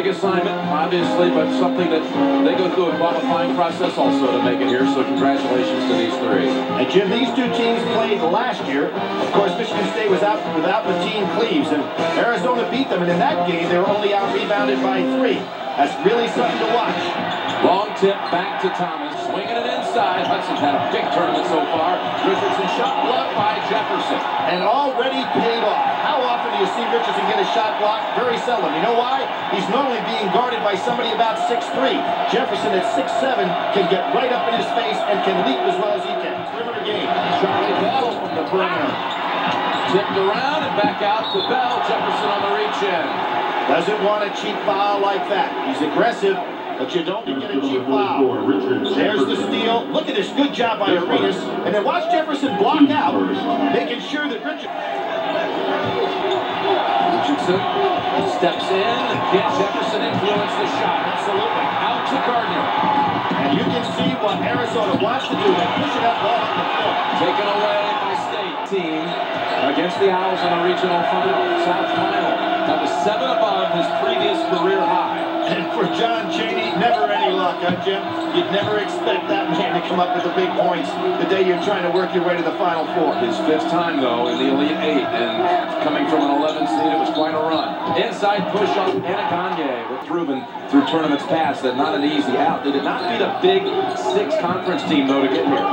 big assignment, obviously, but something that they go through a qualifying process also to make it here. So congratulations to these three. And Jim, these two teams played last year. Of course, Michigan State was out without Mateen Cleaves, and Arizona beat them. And in that game, they were only out-rebounded by 3. That's really something to watch. Long tip back to Thomas, swinging it inside. Hudson's had a big tournament so far. Richardson shot blocked by Jefferson. And already paid off. How often do you see Richardson get a shot blocked? Very seldom. You know why? He's normally being guarded by somebody about 6'3". Jefferson at 6'7" can get right up in his face and can leap as well as he can. Perimeter game. Charlie Bell from the perimeter. Tipped around and back out to Bell. Jefferson on the reach-in. Doesn't want a cheap foul like that. He's aggressive, but you don't get a cheap foul. There's the steal. Look at this. Good job by Arenas. And then watch Jefferson block out, making sure that Richardson steps in. Can Jefferson influence the shot? Absolutely. Out to Gardner. And you can see what Arizona wants to do. They're pushing that ball up the floor. Taken away by State. Team against the Owls in a regional final. South final. That was 7 above his previous career high. And for John Chaney, never any luck, huh, Jim? You'd never expect that man to come up with the big points the day you're trying to work your way to the Final Four. His 5th time, though, in the Elite 8, and coming from an 11 seed, it was quite a run. Inside push-up, Anaganye, was proven through tournaments past that not an easy out. They did not beat a big 6 conference team, though, to get here.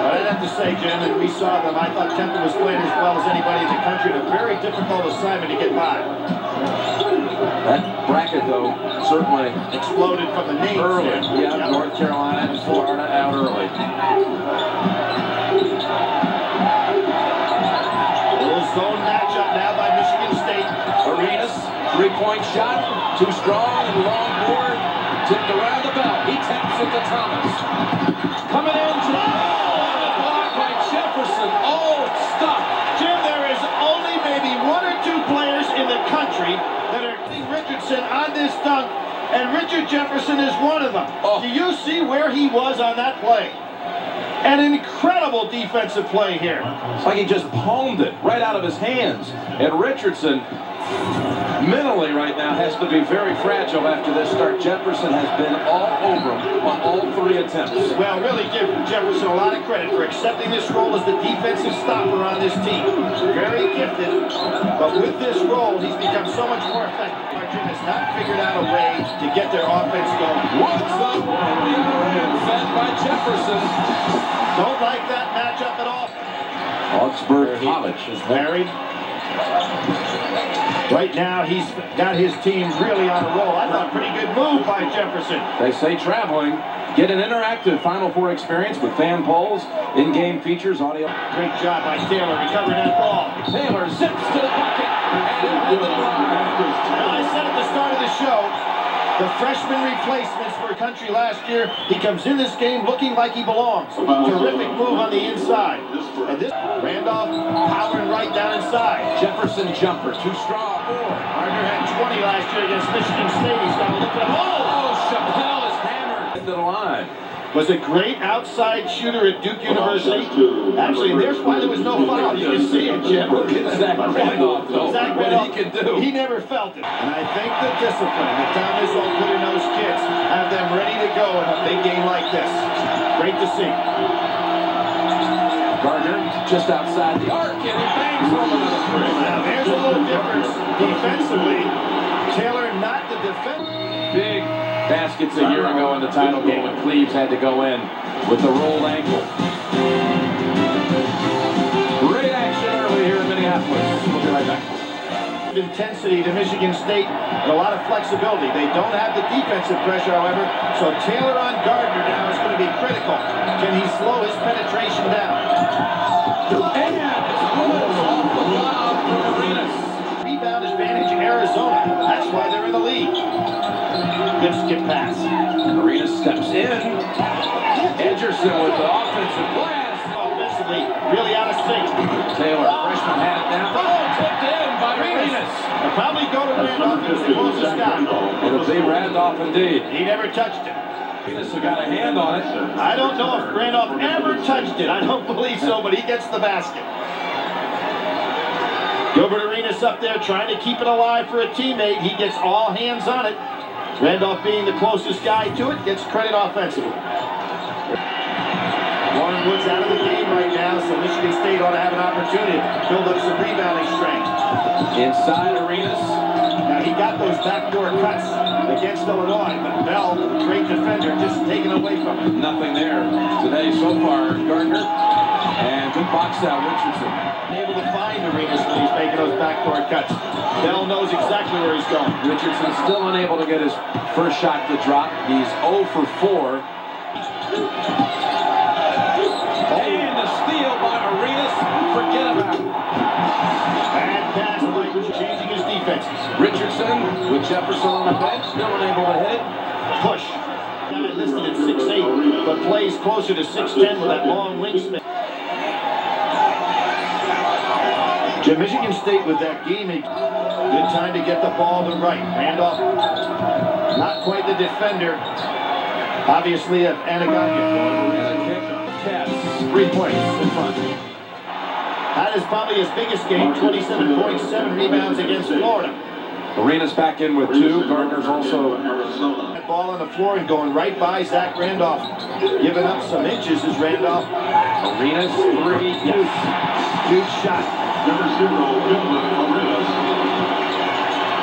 But I'd have to say, Jim, that we saw them. I thought Temple was playing as well as anybody in the country. A very difficult assignment to get by. That bracket, though, certainly exploded from the names early. There. Yeah, North Carolina and Florida out early. A little zone matchup now by Michigan State. Arenas, 3-point shot, too strong and long board. Tipped around the bell. He taps it to Thomas. Coming in, blocked by Jefferson. Oh, stop. Jim, there is only maybe 1 or 2 players in the country that are Richardson on this dunk, and Richard Jefferson is one of them. Oh. Do you see where he was on that play? An incredible defensive play here. It's like he just palmed it right out of his hands. And Richardson, mentally right now, has to be very fragile after this start. Jefferson has been all over him on all 3 attempts. Well, really give Jefferson a lot of credit for accepting this role as the defensive stopper on this team. Very gifted, but with this role, he's become so much more effective. Martin has not figured out a way to get their offense going. What's up? Fed by Jefferson. Don't like that matchup at all. Augsburg College is married. Right now, he's got his team really on a roll. I thought a pretty good move by Jefferson. They say traveling. Get an interactive Final Four experience with fan polls, in-game features, audio. Great job by Taylor recovering that ball. Taylor zips to the bucket. And well, I said at the start of the show, the freshman replacements for country last year. He comes in this game looking like he belongs. Terrific move on the inside. And this Randolph powering right down inside. Jefferson jumper, too strong. Gardner had 20 last year against Michigan State. He's got to look at him. Oh, Chappelle is hammered into the line. Was a great outside shooter at Duke University. Actually, there's why there was no foul. You can see it, Jim. Look at Zach Randolph, though. Zach what Randolph, he can do. He never felt it. And I think the discipline that Tom Izzo put in those kids have them ready to go in a big game like this. Great to see. Gardner just outside the arc, and he bangs home another 3. Now, there's a little difference defensively. Taylor not the defender. Big baskets a year ago in the title game when Cleaves had to go in with the rolled ankle. Great action early here in Minneapolis. We'll be right back. Intensity to Michigan State and a lot of flexibility. They don't have the defensive pressure, however, so Taylor on Gardner now is going to be critical. Can he slow his penetration down? And it's good off the lob from Arenas. Rebound advantage Arizona. That's why they're in the lead. Good skip pass. Arenas steps in. Edgerson with the offensive glass. Offensively, really out of sync. Taylor, freshman, had it down. Oh, tipped in by Arenas. They'll probably go to Randolph. He was the closest guy. It'll be Randolph indeed. He never touched it. Arenas got a hand on it. I don't know if Randolph ever touched it. I don't believe so, but he gets the basket. Gilbert Arenas up there trying to keep it alive for a teammate. He gets all hands on it. Randolph being the closest guy to it gets credit offensively. Warren Wood's out of the game right now, so Michigan State ought to have an opportunity to build up some rebounding strength. Inside Arenas. Now he got those backdoor cuts against Illinois, but Bell, the great defender, just taken away from him. Nothing there today so far. Gardner and good box out Richardson. Able to find Arenas when he's making those backdoor cuts. Bell knows exactly where he's going. Richardson still unable to get his first shot to drop. He's 0 for 4. And the steal by Arenas. Forget about it. Bad pass by changing his defenses. Richardson with Jefferson on the bench, still unable to hit it. Push. Listed at 6'8", but plays closer to 6'10" with that long wingspan. Michigan State with that game, a good time to get the ball to right. Randolph, not quite the defender, obviously, of Anaganya. Cats, 3 points in front. That is probably his biggest game, 27 points, 7 rebounds against Florida. Arenas back in with 2. Gardner's also. That ball on the floor and going right by Zach Randolph. Giving up some inches is Randolph. Arenas, 3. Yes. Huge shot.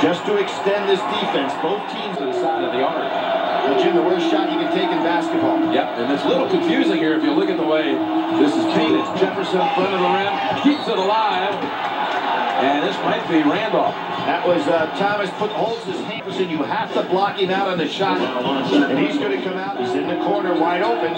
Just to extend this defense, both teams To the side of the arc. Now, Jim, the worst shot you can take in basketball. Yep, and it's a little confusing here if you look at the way this is painted. Jefferson in front of the rim, keeps it alive, and this might be Randolph. That was Thomas holds his hand, and you have to block him out on the shot, and he's going to come out. He's in the corner, wide open.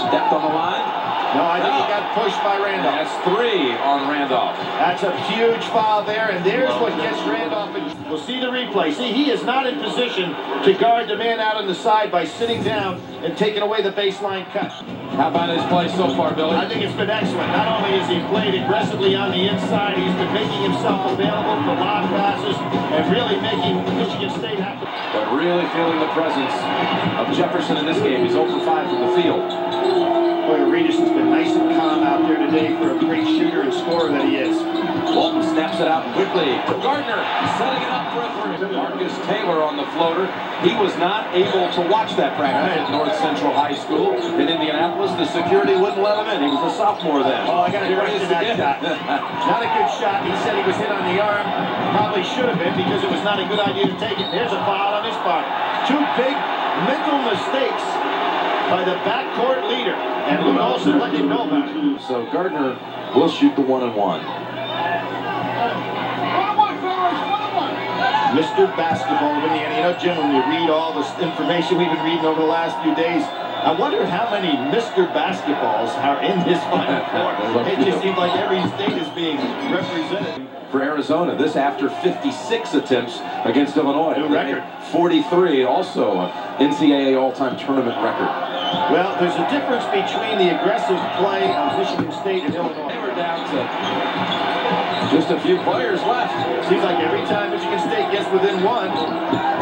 Stepped on the line. No, I think he got pushed by Randolph. That's 3 on Randolph. That's a huge foul there, and there's what gets Randolph. We'll see the replay. See, he is not in position to guard the man out on the side by sitting down and taking away the baseline cut. How about his play so far, Billy? I think it's been excellent. Not only has he played aggressively on the inside, he's been making himself available for lob passes and really making Michigan State happen. But really feeling the presence of Jefferson in this game. He's 0 for 5 from the field. Boy, Arenas has been nice and calm out there today for a great shooter and scorer that he is. Walton snaps it out quickly. Gardner setting it up for a 3. Marcus Taylor on the floater. He was not able to watch that practice at North Central High School in Indianapolis. The security wouldn't let him in. He was a sophomore then. Oh, I got to question that shot. Not a good shot. He said he was hit on the arm. Probably should have been because it was not a good idea to take it. There's a foul on his part. 2 big mental mistakes by the backcourt leader. And Lute Olson let him know about it. So Gardner will shoot the 1-and-1. Mr. Basketball of Indiana. You know, Jim, when you read all this information we've been reading over the last few days, I wonder how many Mr. Basketballs are in this Final Four. It just seems like every state is being represented. For Arizona, this after 56 attempts against Illinois. New record. 43, also NCAA all-time tournament record. Well, there's a difference between the aggressive play of Michigan State and Illinois. They were down to just a few players left. Seems like every time Michigan State gets within 1,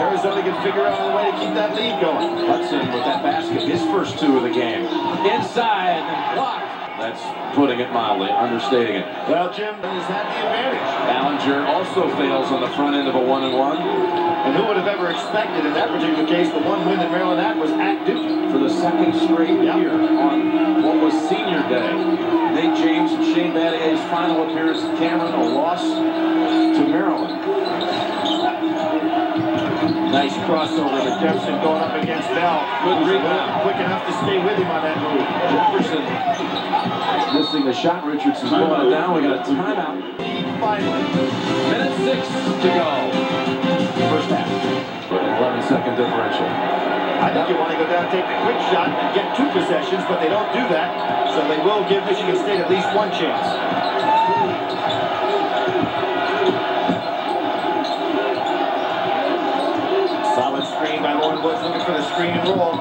Arizona can figure out a way to keep that lead going. Hudson with that basket, his first 2 of the game. Inside and blocked. That's putting it mildly, understating it. Well, Jim has had the advantage. Ballinger also fails on the front end of a 1-and-1. And who would have ever expected in that particular case the one win that Maryland had was at Duke. For the 2nd straight year on what was senior day. Nate James and Shane Battier's final appearance at Cameron, a loss to Maryland. Nice crossover to Jefferson going up against Bell. Good rebound. Quick enough to stay with him on that move. Jefferson missing the shot. Richardson's pulling it down. We got a timeout. Finally. Minute 6 to go. First half. 11-second differential. I think you want to go down and take the quick shot and get 2 possessions, but they don't do that. So they will give Michigan State at least 1 chance. Solid screen by Warren Woods looking for the screen and roll.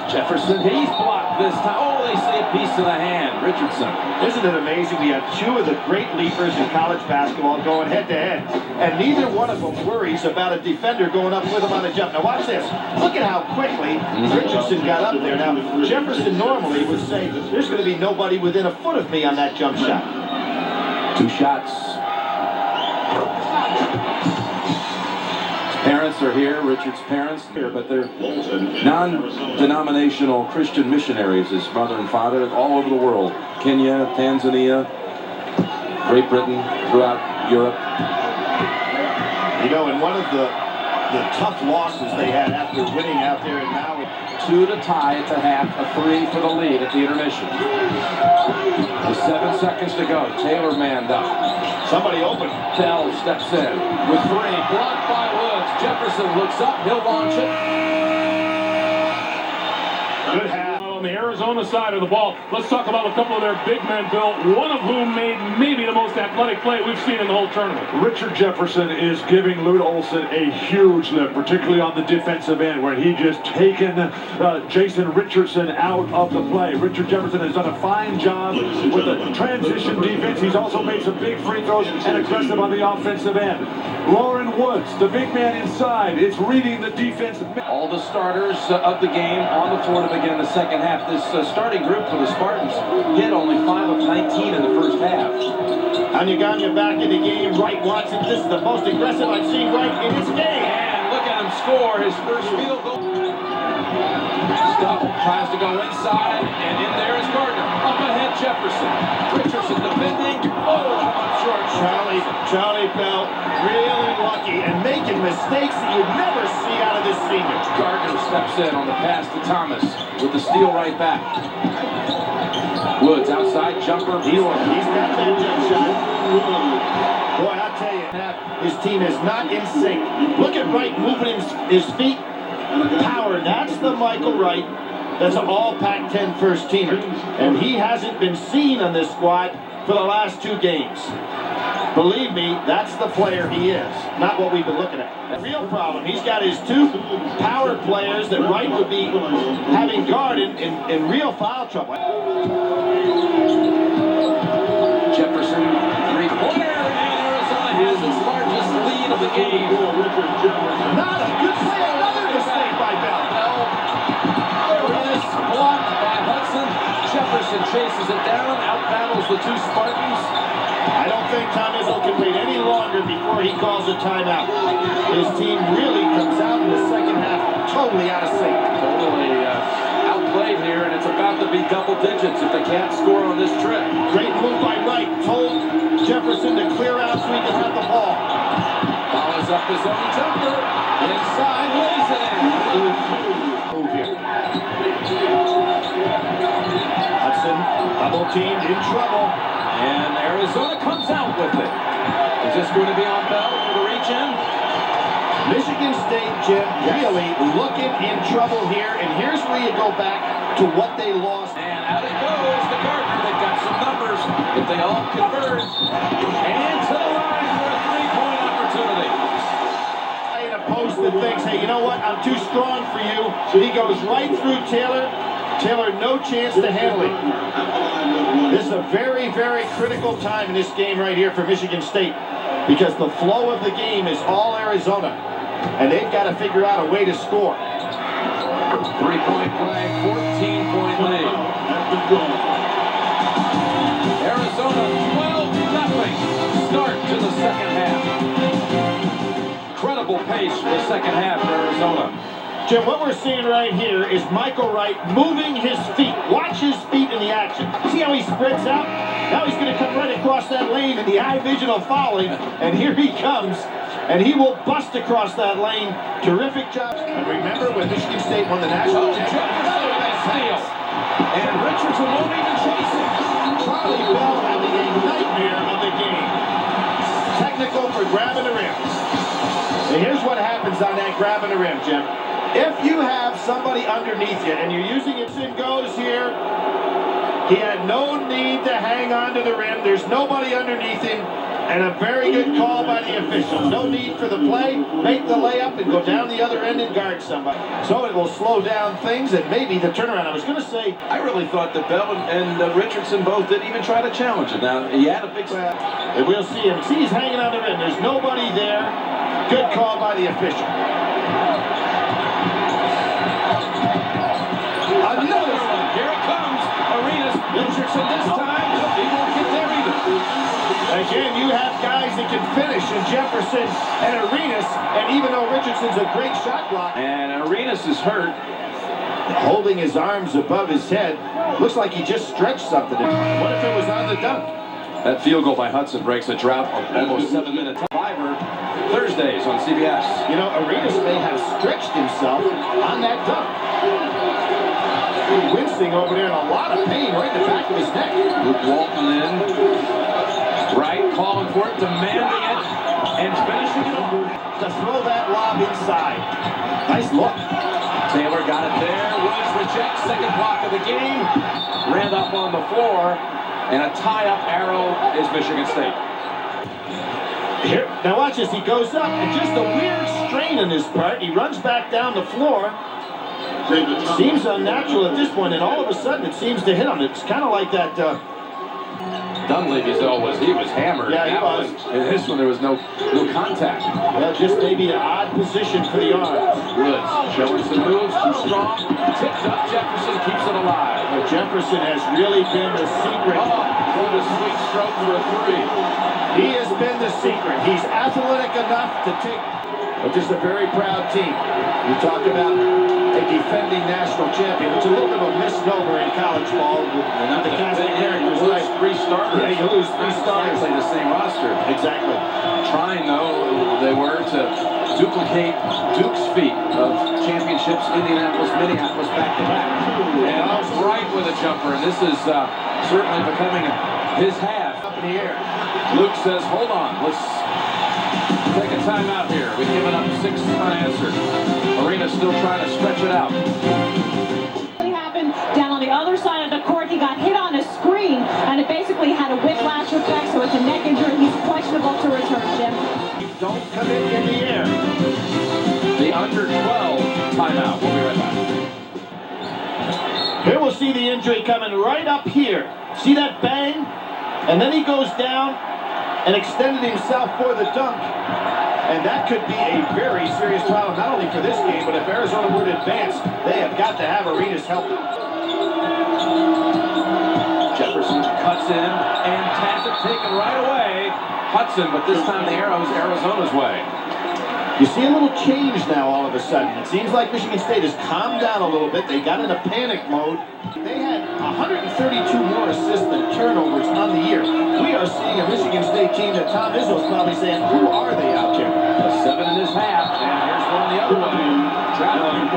Jefferson, he's blocked this time. Oh, they say a piece of the hand. Richardson. Isn't it amazing? We have 2 of the great leapers in college basketball going head-to-head, and neither one of them worries about a defender going up with him on a jump. Now watch this. Look at how quickly Richardson got up there. Now, Jefferson normally would say, there's going to be nobody within a foot of me on that jump shot. Two shots. His parents are here, Richard's parents here, but they're non-denominational Christian missionaries, his mother and father, all over the world. Kenya, Tanzania, Great Britain, throughout Europe. You know, in one of the tough losses they had after winning out there in Maui. 2 to tie at the half, a 3 for the lead at the intermission. With 7 seconds to go, Taylor manned up. Somebody open. Bell steps in with 3, blocked by Woods. Jefferson looks up, he'll launch it. Good half. On the Arizona side of the ball, let's talk about a couple of their big men, Bill, one of whom made maybe the most athletic play we've seen in the whole tournament. Richard Jefferson is giving Lute Olson a huge lift, particularly on the defensive end, where he just taken Jason Richardson out of the play. Richard Jefferson has done a fine job with the transition defense. He's also made some big free throws and aggressive on the offensive end. Lauren Woods, the big man inside, is reading the defense. All the starters of the game on the floor to begin the second half. This starting group for the Spartans hit only 5 of 19 in the first half. Anyaganya back in the game. Wright Watson, this is the most aggressive I've seen Wright in his game. And look at him score his first field goal. Stuff tries to go inside, and in there is Gardner. Up ahead, Jefferson. Richardson defending. Oh, up short. Charlie Bell really lucky and making mistakes that you'd never see out of this senior. Gardner steps in on the pass to Thomas with the steal right back. Woods outside jumper. He's got that jump shot. Boy, I'll tell you, his team is not in sync. Look at Wright moving his feet. Power, that's the Michael Wright. That's an all Pac-10 first teamer. And he hasn't been seen on this squad for the last 2 games. Believe me, that's the player he is, not what we've been looking at. The real problem, he's got his 2 power players that Wright would be having guarded in real foul trouble. Jefferson, 3-pointer, and Arizona has its largest lead of the game. Not a good play, another mistake by Bell. Arenas blocked by Hudson. Jefferson chases it down, outbattles the 2 Spartans. I don't think Tom Izzo can wait any longer before he calls a timeout. His team really comes out in the second half totally out of sync. Totally outplayed here, and it's about to be double digits if they can't score on this trip. Great move by Wright. Told Jefferson to clear out so he can have the ball. Follows up his own jumper. Inside, lays it in. Move here. Hudson, double teamed, in trouble. And Arizona comes out with it. Is this going to be on Bell for the reach-in? Michigan State, Jim, really looking in trouble here. And here's where you go back to what they lost. And out it goes to Gardner. They've got some numbers. If they all converge. And to the line for a 3-point opportunity. In a post that thinks, hey, you know what? I'm too strong for you. He goes right through Taylor. Taylor, no chance to handle it. This is a very, very critical time in this game right here for Michigan State because the flow of the game is all Arizona, and they've got to figure out a way to score. 3-point play, 14-point lead. Arizona 12-0 start to the second half. Incredible pace for the second half for Arizona. Jim, what we're seeing right here is Michael Wright moving his feet. Watch his feet in the action. See how he spreads out? Now he's going to come right across that lane, and the eye vision will follow him. And here he comes, and he will bust across that lane. Terrific job. And remember when Michigan State won the national championship? Steal. And Richardson won't even chase him. Charlie Bell having a nightmare of the game. Technical for grabbing the rim. And here's what happens on that grabbing the rim, Jim. If you have somebody underneath you and you're using it, in goes here. He had no need to hang on to the rim. There's nobody underneath him. And a very good call by the official. No need for the play. Make the layup and go down the other end and guard somebody. So it will slow down things and maybe the turnaround. I was going to say, I really thought that Bell and Richardson both didn't even try to challenge it. Now, he had a big step. And we'll see him. See, he's hanging on the rim. There's nobody there. Good call by the official. Another one. Here it comes. Arenas. Richardson this time. He won't get there either. Again, you have guys that can finish in Jefferson and Arenas, and even though Richardson's a great shot blocker. And Arenas is hurt. Holding his arms above his head. Looks like he just stretched something. What if it was on the dunk? That field goal by Hudson breaks a drought of almost 7 minutes. Fiverr, Thursdays on CBS. You know, Arenas may have stretched himself on that dunk. He's wincing over there in a lot of pain right in the back of his neck. Luke Walton in. Right, calling for it, demanding it, and finishing it off. To throw that lob inside. Nice look. Taylor got it there. Woods rejects, second block of the game. Randolph on the floor, and a tie-up arrow is Michigan State. Here, now watch this. He goes up, and just a weird strain on his part. He runs back down the floor. Seems unnatural at this point, and all of a sudden it seems to hit on it. It's kind of like that. Dunleavy's though he was hammered. Yeah, he was. In this one there was no contact. Well, just maybe an odd position for the arms. Woods showing some moves, too strong. Tipped up, Jefferson keeps it alive. But Jefferson has really been the secret. What a sweet stroke for a three. He has been the secret. He's athletic enough to take. But just a very proud team. You talk about a defending national champion. It's a little bit of a misnomer in college ball with the kinds of characters. You lose three starters. Yeah, you lose three starters. Play the same roster. Exactly. Trying, though, they were to duplicate Duke's feat of championships, Indianapolis, Minneapolis, back-to-back. And Wright with a jumper, and this is certainly becoming his half. Up in the air. Luke says, hold on, let's take a timeout here. We've given up 6 unanswered. Arena's still trying to stretch it out. What happened down on the other side of the court? He got hit on a screen, and it basically had a whiplash effect, so it's a neck injury. He's questionable to return, Jim. Don't come in the air. The under 12 timeout. We'll be right back. Here we'll see the injury coming right up here. See that bang? And then he goes down and extended himself for the dunk. And that could be a very serious problem, not only for this game, but if Arizona were to advance, they have got to have Arenas help. Jefferson cuts in and has it taken right away. Hudson, but this time the arrow is Arizona's way. You see a little change now all of a sudden. It seems like Michigan State has calmed down a little bit. They got in a panic mode. They had 132 more assists than turnovers on the year. We are seeing a Michigan State team that Tom Izzo's probably saying, who are they out there? 7 in this half, and here's one the other way. Traveling.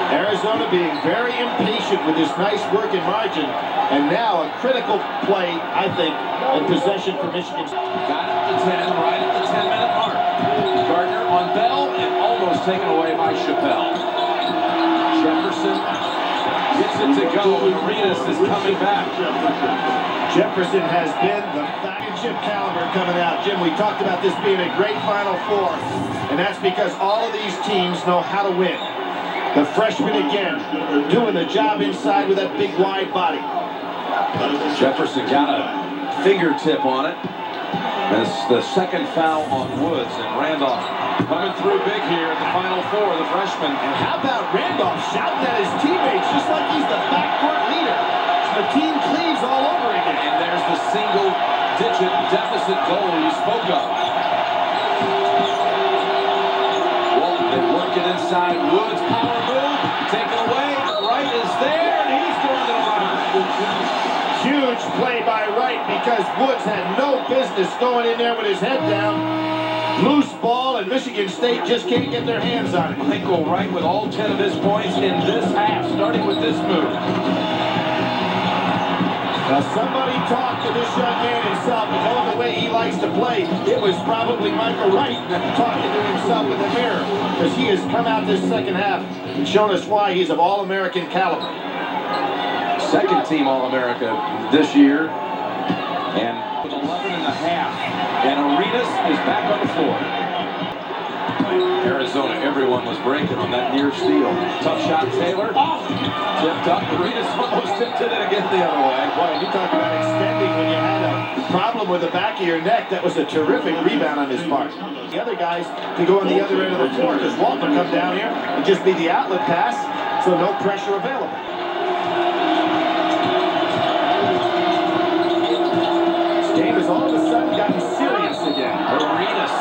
Arizona being very impatient with this nice work in margin. And now a critical play, I think, in possession for Michigan State. Got it at the 10, right at the 10-minute mark. Gardner on Bell, and almost taken away by Chappelle. Jefferson gets it to go, and Arenas is coming back. Jefferson has been the championship caliber coming out. Jim, we talked about this being a great Final Four, and that's because all of these teams know how to win. The freshman again, doing the job inside with that big wide body. Jefferson got a fingertip on it. That's the second foul on Woods, and Randolph coming through big here at the Final Four, the freshman. And how about Randolph shouting at his teammates just like he's the backcourt leader? The team cleaves all over again. And there's the single-digit deficit goal you spoke of. Well, they work it inside. Woods, power move, taken away. Wright is there, and he's throwing it around. Huge play by Wright because Woods had no business going in there with his head down. Loose ball, and Michigan State just can't get their hands on it. Michael Wright with all 10 of his points in this half, starting with this move. Now somebody talked to this young man himself, and knowing the way he likes to play, it was probably Michael Wright talking to himself in the mirror, because he has come out this second half and shown us why he's of All-American caliber. Second team All-America this year, and with 11 and a half, and Arenas is back on the floor. Arizona, everyone was breaking on that near steal. Tough shot, Taylor. Tipped up, Arenas almost tipped it again the other way. Boy, you talk about extending when you had a problem with the back of your neck. That was a terrific rebound on his part. The other guys to go on the other end of the floor, because Walton come down here and just be the outlet pass, so no pressure available. This game is all of a sudden gotten serious again. Arenas.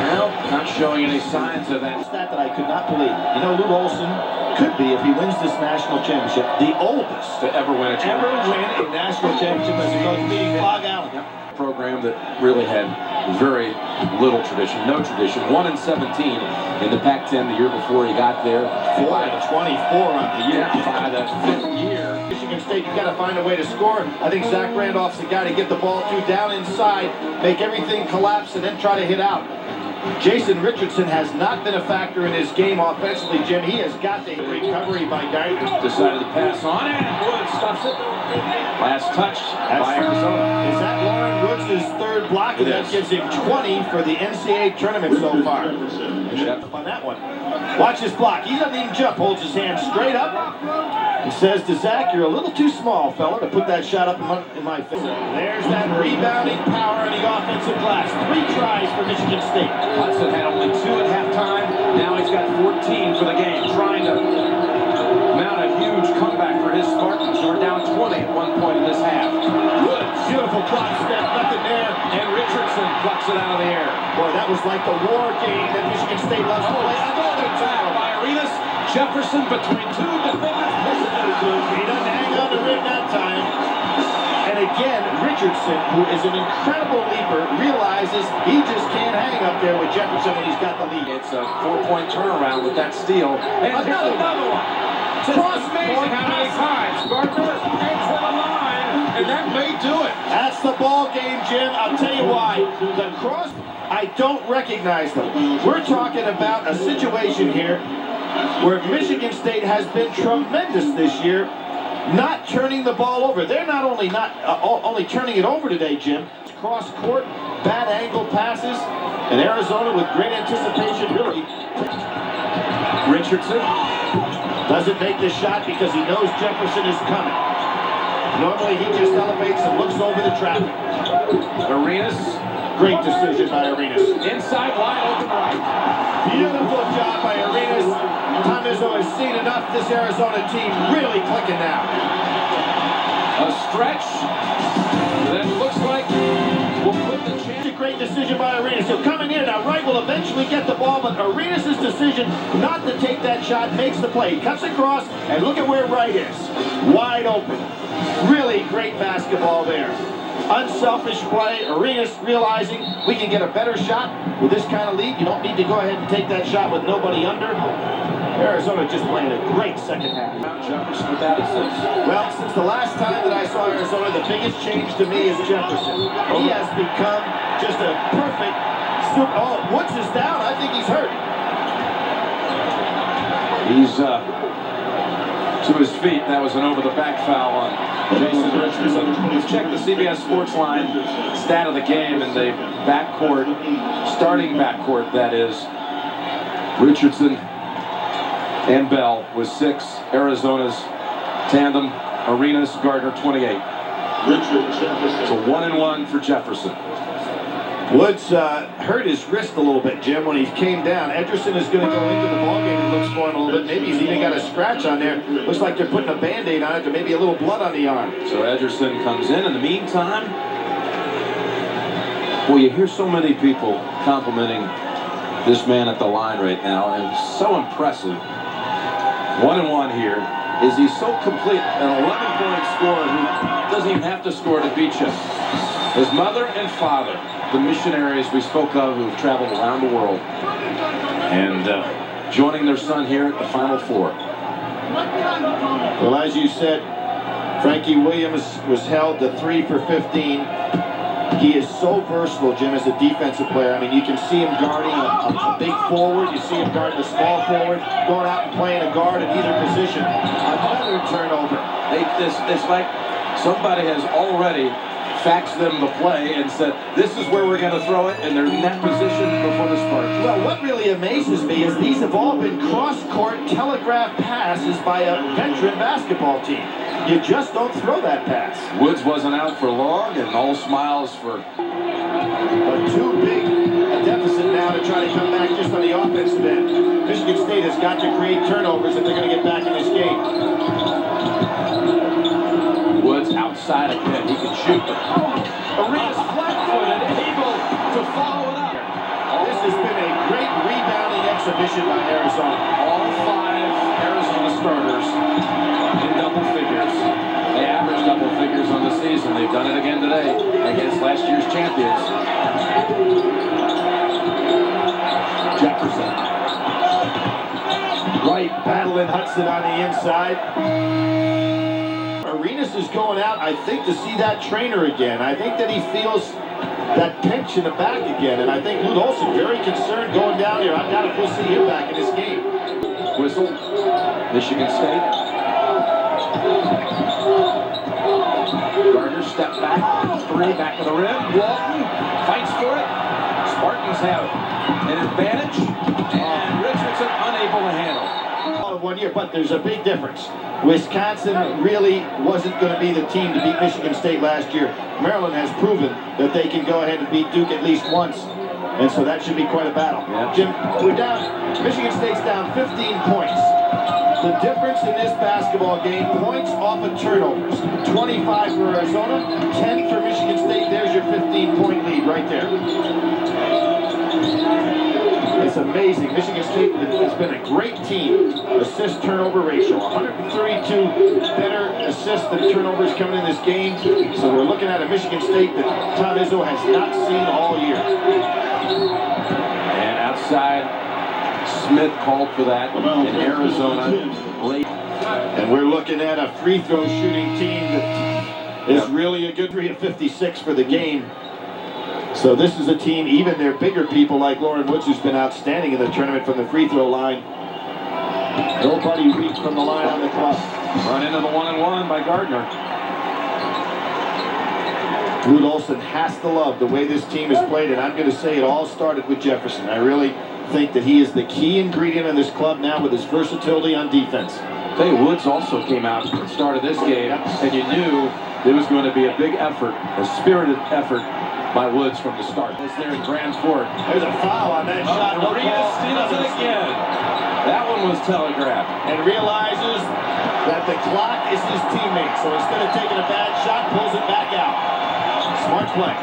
Well, not showing any signs of that. Stat that I could not believe. You know, Lute Olson could be, if he wins this national championship, the oldest To ever win a championship. a national championship as a coach, beating Fog Allen. Program that really had very little tradition, no tradition. 1-17 in the Pac-10 the year before he got there. 4-24 on the year. By the fifth year. Michigan State, you've got to find a way to score. I think Zach Randolph's the guy to get the ball to down inside, make everything collapse, and then try to hit out. Jason Richardson has not been a factor in his game offensively, Jim. He has got the recovery by Guyton. Decided to pass on it, and Woods stuffs it. Last touch by Arizona. Is that Lauren Woods' third block? And that gives him 20 for the NCAA tournament so far. On that one. Watch his block. He doesn't even jump. Holds his hand straight up. He says to Zach, "You're a little too small, fella, to put that shot up in my face." There's that rebounding power on the offensive glass. 3 tries for Michigan State. Hudson had only 2 at halftime. Now he's got 14 for the game. Trying to mount a huge comeback for his Spartans, who are down 20 at one point in this half. Woods, Beautiful block step, nothing there. and Richardson plucks it out of the air. Boy, that was like the war game that Michigan State loves to play. Another Back tackle. by Arenas. Jefferson between 2 defenders. He doesn't hang on the rim that time. And again, Richardson, who is an incredible leaper, realizes he just can't hang up there with Jefferson when he's got the lead. It's a 4-point turnaround with that steal. And here's another one. Just amazing how many times Gardner heads to the line, and that may do it. That's the ball game, Jim. I'll tell you why. The cross, I don't recognize them. We're talking about a situation here where Michigan State has been tremendous this year, not turning the ball over. They're not only turning it over today, Jim. Cross court, bad angle passes, and Arizona with great anticipation, really. Richardson Doesn't make the shot because he knows Jefferson is coming. Normally he just elevates and looks over the traffic. Arenas. Great decision by Arenas. Inside, wide open right. Beautiful job by Arenas. Tom Izzo has seen enough. This Arizona team really clicking now. A stretch that looks like will put the chance. A great decision by Arenas. So coming in now, Wright will eventually get the ball, but Arenas' decision not to take that shot makes the play. He cuts across, and look at where Wright is. Wide open. Really great basketball there. Unselfish play. Arenas realizing we can get a better shot with this kind of lead. You don't need to go ahead and take that shot with nobody under. Arizona just playing a great second half. Jefferson with that assist. Well, since the last time that I saw Arizona, the biggest change to me is Jefferson. He has become just a perfect super. Oh, Woods is down. I think he's hurt. He's to his feet. That was an over-the-back foul on Jason Richardson. We've checked the CBS Sports Line stat of the game, and the backcourt, starting backcourt, that is, Richardson and Bell was 6. Arizona's tandem, Arenas, Gardner, 28. It's a 1-and-1 for Jefferson. Woods hurt his wrist a little bit, Jim, when he came down. Ederson is going to go into the ballgame and looks for him a little bit. Maybe he's even got a scratch on there. Looks like they're putting a Band-Aid on it, or maybe a little blood on the arm. So Ederson comes in. In the meantime, well, you hear so many people complimenting this man at the line right now, and it's so impressive. 1-and-1 here. Is he so complete? An 11-point scorer who doesn't even have to score to beat you. His mother and father, the missionaries we spoke of who've traveled around the world, and joining their son here at the Final Four. Well, as you said, Frankie Williams was held to 3 for 15. He is so versatile, Jim, as a defensive player. I mean, you can see him guarding a big forward. You see him guarding a small forward, going out and playing a guard in either position. Another turnover. It's like somebody has already faxed them the play and said, this is where we're going to throw it, and they're in that position before the Spartans. Well, what really amazes me is these have all been cross-court telegraph passes by a veteran basketball team. You just don't throw that pass. Woods wasn't out for long, and all smiles for... But too big a deficit now to try to come back just on the offensive end. Michigan State has got to create turnovers if they're going to get back in this game. Woods out outside a bit. He can shoot. Arenas flat-footed, able to follow it up. This has been a great rebounding exhibition by Arizona. All 5 Arizona starters in double figures. They average double figures on the season. They've done it again today against last year's champions. Jefferson. Right, battling Hudson on the inside. Arenas is going out, I think, to see that trainer again. I think that he feels that pinch in the back again, and I think Lute Olson very concerned going down here. I doubt if we'll see him back in this game. Whistle. Michigan State. Gardner step back. 3 back of the rim. Walton fights for it. Spartans have an advantage, and Richardson unable to handle. All of 1 year, but there's a big difference. Wisconsin really wasn't going to be the team to beat Michigan State last year. Maryland has proven that they can go ahead and beat Duke at least once, and so that should be quite a battle. Yeah. Jim, we're down. Michigan State's down 15 points. The difference in this basketball game, points off of turnovers. 25 for Arizona, 10 for Michigan State. There's your 15-point lead right there. It's amazing. Michigan State has been a great team. Assist-turnover ratio, 132 better assists than turnovers coming in this game. So we're looking at a Michigan State that Tom Izzo has not seen all year. And outside, Smith called for that in Arizona. And we're looking at a free throw shooting team that is really a good 3 of 56 for the game. So this is a team, even their bigger people like Lauren Woods, who's been outstanding in the tournament from the free throw line. Nobody reached from the line on the clock. Run into the 1-and-1 by Gardner. Lute Olson has to love the way this team has played, and I'm going to say it all started with Jefferson. I really think that he is the key ingredient in this club now with his versatility on defense. Hey, Woods also came out and started this game, and you knew it was going to be a big effort, a spirited effort by Woods from the start. It's there in Grand Fort. There's a foul on that shot. No Arenas call. steals it again. That one was telegraphed. And realizes that the clock is his teammate. So instead of taking a bad shot, pulls it back out. Smart play.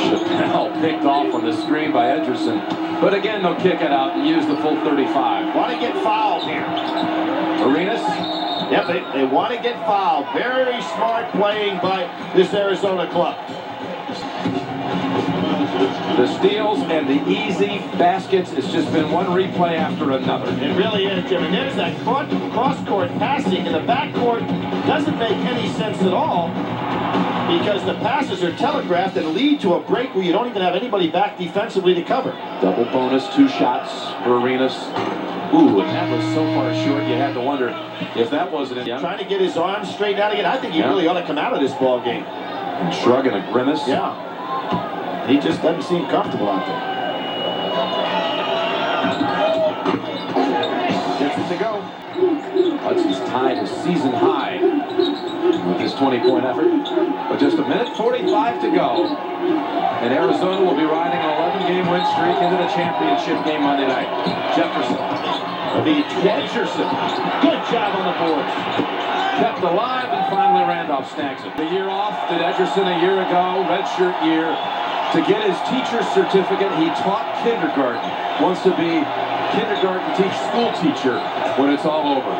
Chappelle picked off on the screen by Edgerson. But again, they'll kick it out and use the full 35. Want to get fouled here. Arenas. Yep, they want to get fouled. Very smart playing by this Arizona club. The steals and the easy baskets, it's just been one replay after another. It really is, Jim. And there's that cross-court passing, and the backcourt doesn't make any sense at all because the passes are telegraphed and lead to a break where you don't even have anybody back defensively to cover. Double bonus, 2 shots for Arenas. Ooh, and that was so far short, you had to wonder if that wasn't in. Trying to get his arms straightened out again. I think he really ought to come out of this ball game. And shrugging a grimace. Yeah. He just doesn't seem comfortable out there. Gets it to go. Hudson's tied his season high with his 20-point effort. But just a minute 45 to go. And Arizona will be riding an 11-game win streak into the championship game Monday night. Jefferson. Edgerson. Good job on the boards. Kept alive, and finally Randolph snags it. The year off did Edgerson a year ago, redshirt year. To get his teacher's certificate, he taught kindergarten. Wants to be kindergarten school teacher when it's all over.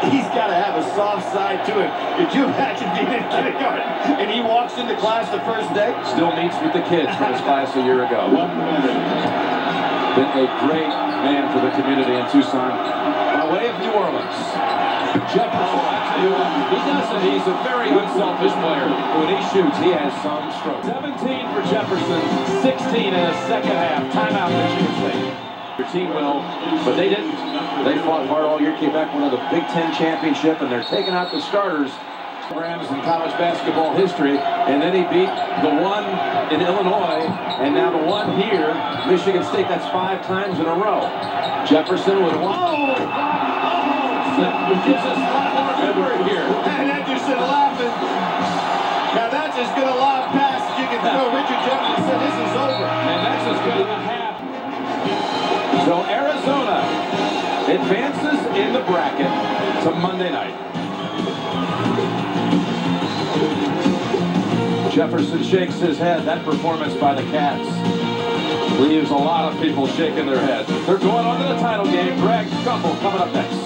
He's got to have a soft side to him. Could you imagine being in kindergarten and he walks into class the first day? Still meets with the kids from his class a year ago. Been a great man for the community in Tucson. By way of New Orleans. Jefferson. He doesn't. He's a very unselfish player. When he shoots, he has some stroke. 17 for Jefferson, 16 in the second half. Timeout, Michigan State. Your team will, but they didn't. They fought hard all year, came back won the Big Ten championship, and they're taking out the starters. Programs in college basketball history, and then he beat the one in Illinois, and now the one here, Michigan State. That's 5 times in a row. Jefferson with one. Gives us a lot more memory here. And Edgerson laughing. Now that's as good a lob pass as you can throw. Richard Jefferson said this is over. And that's as good as a half. So Arizona advances in the bracket to Monday night. Jefferson shakes his head. That performance by the Cats leaves a lot of people shaking their heads. They're going on to the title game. Greg, couple coming up next.